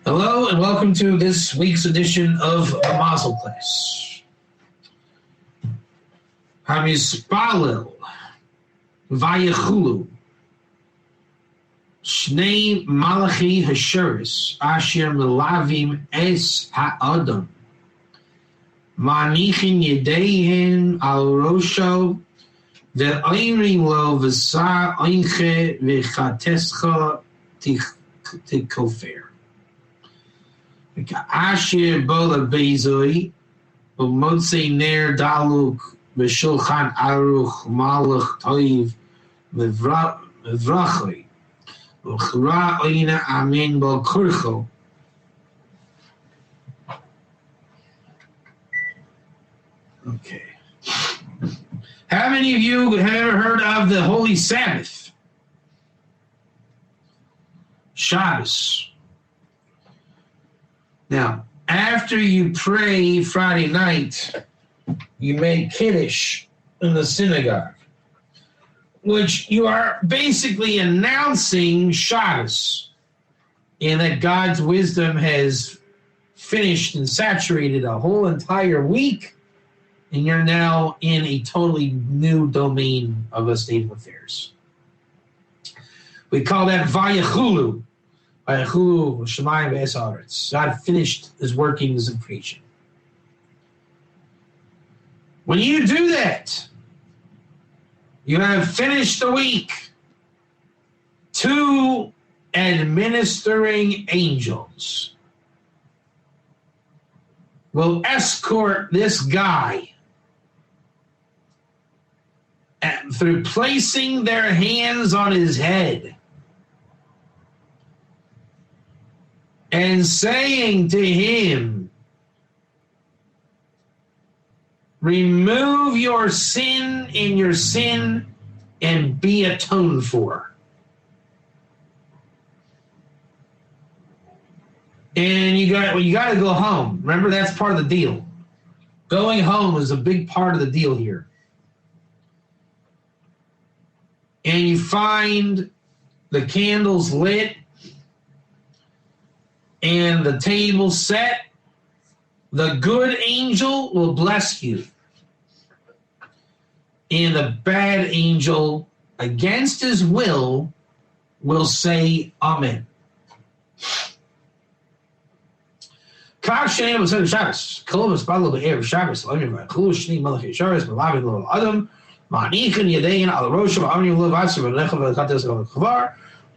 Hello and welcome to this week's edition of the Mazal class. Hamispalel Vayechulu Shnei Malachi Hashuris Asher Melavim Es Ha'adam Manichin Yedehin Al Rosho Ve'oimrim Lo V'sa Oinche V'chatescha Tikofer Asher Bola Bezoi Umotse Ner Daluk V'Shulchan Aruch Malach Toiv V'Vrachoi V'Chura Oina Amen Bal Kurcho. Okay. How many of you have ever heard of the Holy Sabbath? Shabbos. Now, after you pray Friday night, you make Kiddush in the synagogue, which you are basically announcing Shabbos, and that God's wisdom has finished and saturated a whole entire week, and you're now in a totally new domain of a state of affairs. We call that Vayechulu. God finished his workings of creation. When you do that, you have finished the week. 2 administering angels will escort this guy through placing their hands on his head and saying to him, remove your sin in your sin and be atoned for. And you got to go home. Remember, that's part of the deal. Going home is a big part of the deal here. And you find the candles lit and the table set. The good angel will bless you. And the bad angel, against his will say Amen.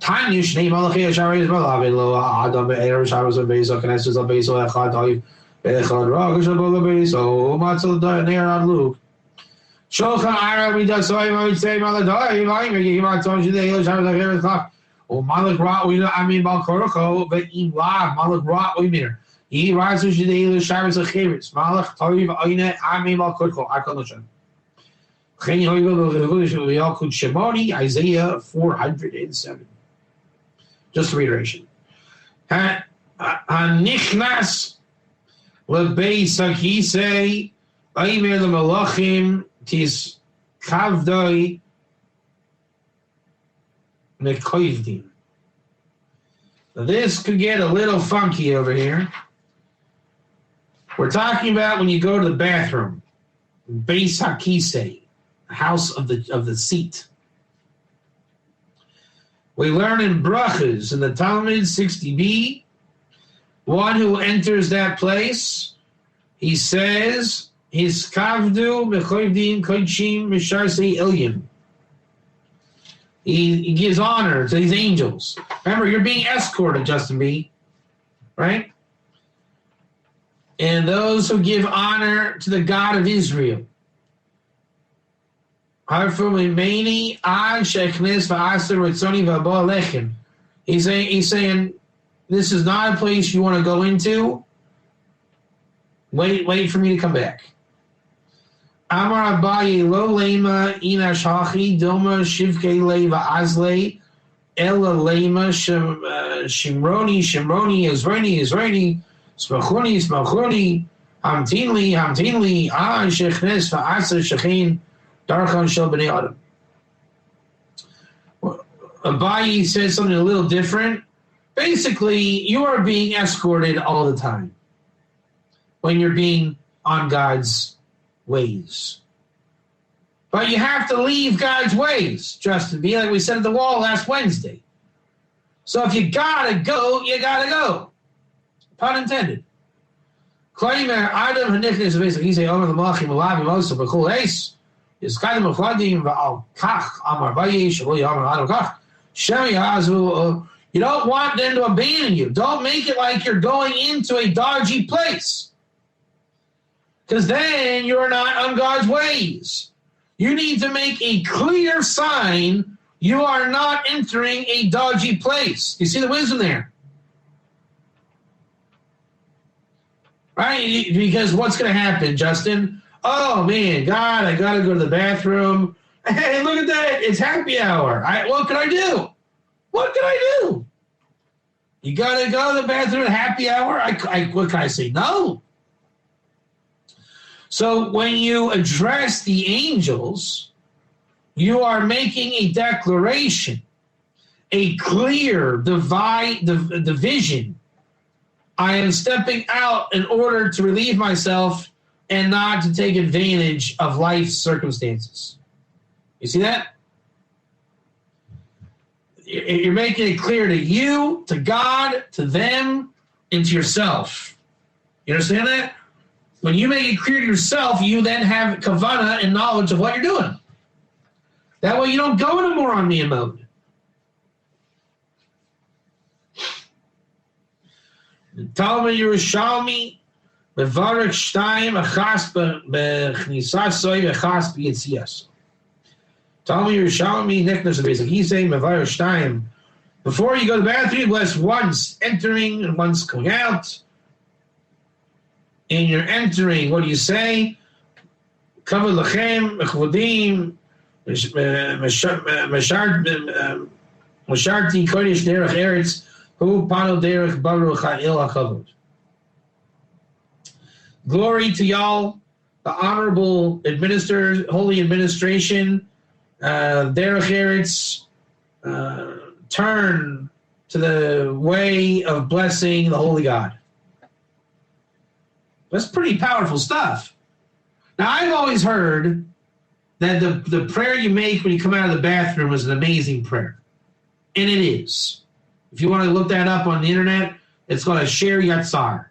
Time you Shnei Malachi Hasharis Malavin Lo Adam Be'er Shabbos and Beis Knesses of Beis Echad Toiv Echad Rosh Bola Beis O Matzal Ner on Luke Shulchan Aruch Midasoy Motzei Maladoi Vayim Yimatzon Shnei Shabbos Acheres Chaf O Malach Ra Oina Amin Bal Korcho Ve'im Lav Malach Ra Oimir Yi Razu Shnei Shabbos Acheres Malach Toiv Oina Amin Bal Korcho Akol Shemoni Isaiah 407. Just a reiteration. Hanichnas lebeis hakisei aimer lemalachim tis kavdoi mekoivdim. This could get a little funky over here. We're talking about when you go to the bathroom. Beis hakisei, house of the seat. We learn in Brachas in the Talmud 60b, one who enters that place, he says, his kavdu mechoivdim koichim misharsei ilyim. He gives honor to these angels. Remember, you're being escorted, Justin B., right? And those who give honor to the God of Israel. He's saying, this is not a place you want to go into. Wait for me to come back. Amar Abaye lo lema ina shachi doma shivke leva azle ela lema shimroni Israeli smachoni hamtinli shechnes va'asa shechin darchan shel b'nei adam. Abaye says something a little different. Basically, you are being escorted all the time when you're being on God's ways. But you have to leave God's ways, Justin B., like we said at the wall last Wednesday. So if you gotta go, you gotta go. Pun intended. Adam basically say, "Oh, the Malachim Alavim also b'chol eis is kind of mufladim v'al kach amar vayish lo yamar adam kach shem yazu." You don't want them to abandon you. Don't make it like you're going into a dodgy place, because then you're not on God's ways. You need to make a clear sign you are not entering a dodgy place. You see the wisdom there? Right? Because what's going to happen, Justin? Oh, man, God, I got to go to the bathroom. Hey, look at that. It's happy hour. What can I do? What can I do? You got to go to the bathroom at happy hour? What can I say? No. So when you address the angels, you are making a declaration, a clear division. I am stepping out in order to relieve myself and not to take advantage of life's circumstances. You see that? You're making it clear to you, to God, to them, and to yourself. You understand that? When you make it clear to yourself, you then have kavanah and knowledge of what you're doing. That way you don't go into moron-me mode. Talmud Yerushalmi mevarech shtayim achas b'chnisasoi achas b'yitzias. Talmud Yerushalmi niknas basic. He's saying mevarech shtayim. Before you go to the bathroom, bless once entering and once going out. And you're entering, what do you say? Kavod lachem mechvodim mesharti kodesh derech eretz. Glory to y'all, the honorable holy administration, derech eretz, turn to the way of blessing the holy God. That's pretty powerful stuff. Now, I've always heard that the prayer you make when you come out of the bathroom is an amazing prayer. And it is. If you want to look that up on the internet, it's called a Sher Yatzar.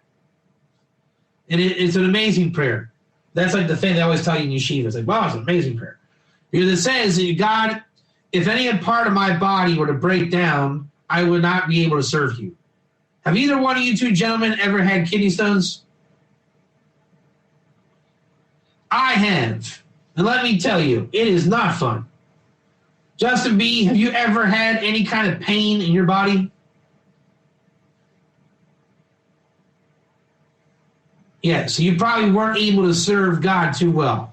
And it's an amazing prayer. That's like the thing they always tell you in yeshiva. It's like, wow, it's an amazing prayer. Because it says, God, if any part of my body were to break down, I would not be able to serve you. Have either one of you two gentlemen ever had kidney stones? I have. And let me tell you, it is not fun. Justin B., have you ever had any kind of pain in your body? Yeah, so you probably weren't able to serve God too well,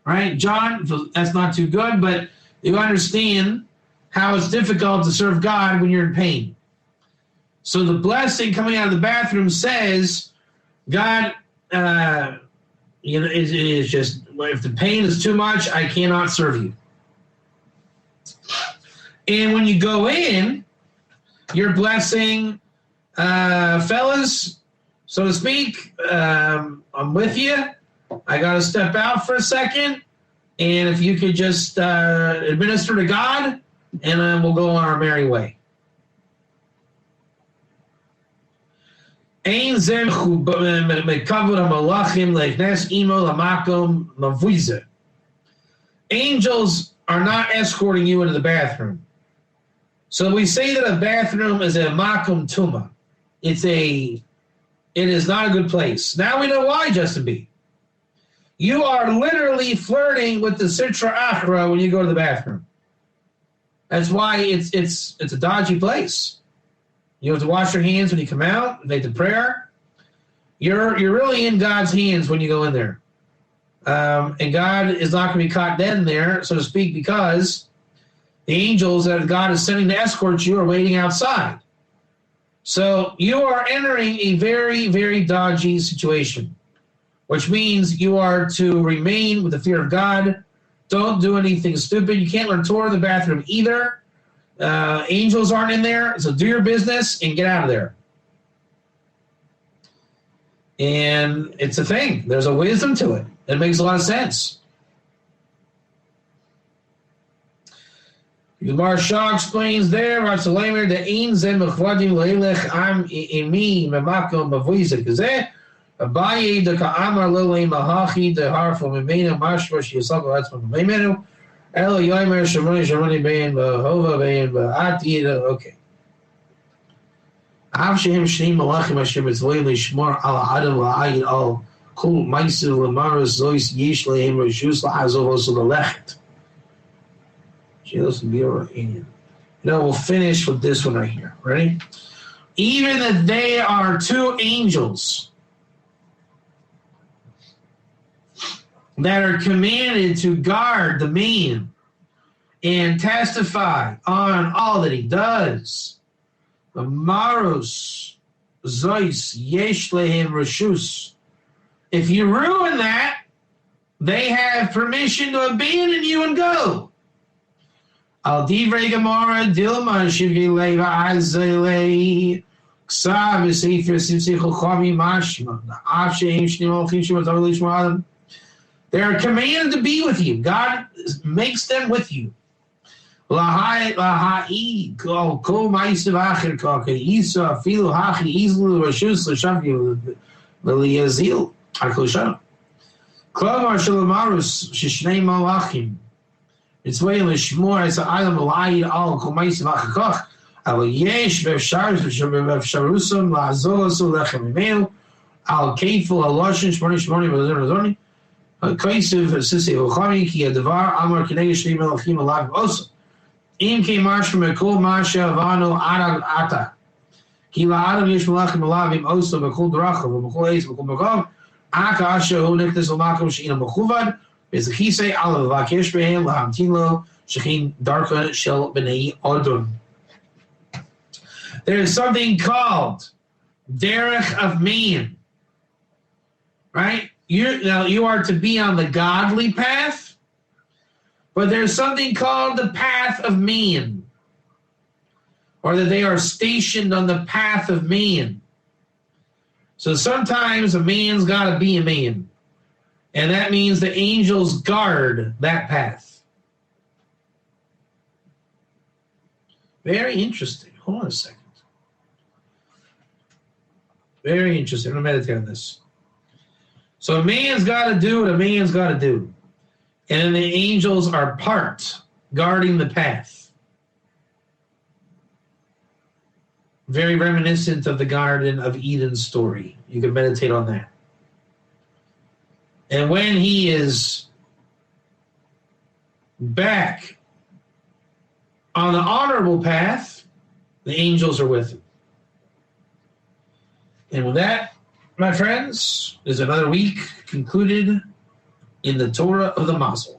right? John, that's not too good, but you understand how it's difficult to serve God when you're in pain. So the blessing coming out of the bathroom says, God, it is just, if the pain is too much, I cannot serve you. And when you go in, you're blessing, fellas, so to speak, I'm with you. I got to step out for a second. And if you could just administer to God, and then we'll go on our merry way. Angels are not escorting you into the bathroom. So we say that a bathroom is a makom tuma. It is not a good place. Now we know why, Justin B. You are literally flirting with the Sitra Achra when you go to the bathroom. That's why it's a dodgy place. You have to wash your hands when you come out, make the prayer. You're really in God's hands when you go in there. And God is not going to be caught dead in there, so to speak, because the angels that God is sending to escort you are waiting outside. So you are entering a very, very dodgy situation, which means you are to remain with the fear of God. Don't do anything stupid. You can't learn Torah in the bathroom either. Angels aren't in there, so do your business and get out of there. And it's a thing. There's a wisdom to it. It makes a lot of sense. The Marsha explains there, Ratzalamer, the Ein Zem Mechvadim Leilech Am Emi Memakom Mavuiza Kazeh, Abaye the Ka'amar Lele Mahachi, the Harful Mimena, Mashmash Yosaka Ratzman Memenu, Elo Yomer Shamoni Bayan Bahova Bayan Bahati. Okay. Avshim Shneim Malachim Hashem Mitzvoy Lishmor Ala Adam La'ayid Al Kul Maisu Lamaras Zois Yesh Lehem Rishus La'azov Osu Lelechet. Now we'll finish with this one right here. Ready? Even if they are two angels that are commanded to guard the man and testify on all that he does. The Maros Zois Yesh Lehem Rishus. If you ruin that, they have permission to abandon you and go. Al divrei Gemara Dilma Shivgi Leva Azalei Ksav Sefer Simsei Chachami Mashma Av Sheim Shneim Olchim Shema Tavali Shema Adam. They are commanded to be with you. God makes them with you. Lahai Kol Ma'isiv Acher Kaka Isa Filu Hachi Izlu Rashus L'Shavgi L'Yazil HaKoshana Klamar Shalamarus Shishnei Malachim. It's way Lishmor as an island L'Ayid Al Kol Ma'isiv Acher Kach Al Yesh V'Sharusam La'azosu Lechem Imeu Al Keiful Al Loshin Shmoni V'Zorni Kaisiv Sisi Ochami Ki Adavar Amar Kinei Shnei Melachim Alav Osa Im Ke Marsh from Ekol Masha Avano Arag Ata Ki La'adam Yesh Melachim Alavim Osa V'Kol Drachav V'Kol Eis V'Kol Magav Aka Asha Hu Niktas L'Makom She'ina Mechuvad V'Zechisei Alav V'Vakesh Behem L'Hamtilo Shechin Darka Shel B'nei Odun. There is something called Derech of Man. Right? You are to be on the godly path, but there's something called the path of man, or that they are stationed on the path of man. So sometimes a man's got to be a man, and that means the angels guard that path. Very interesting. Hold on a second. Very interesting. I'm going to meditate on this. So a man's got to do what a man's got to do. And the angels are part, guarding the path. Very reminiscent of the Garden of Eden story. You can meditate on that. And when he is back on the honorable path, the angels are with him. And with that, my friends, is another week concluded in the Torah of the Mazal.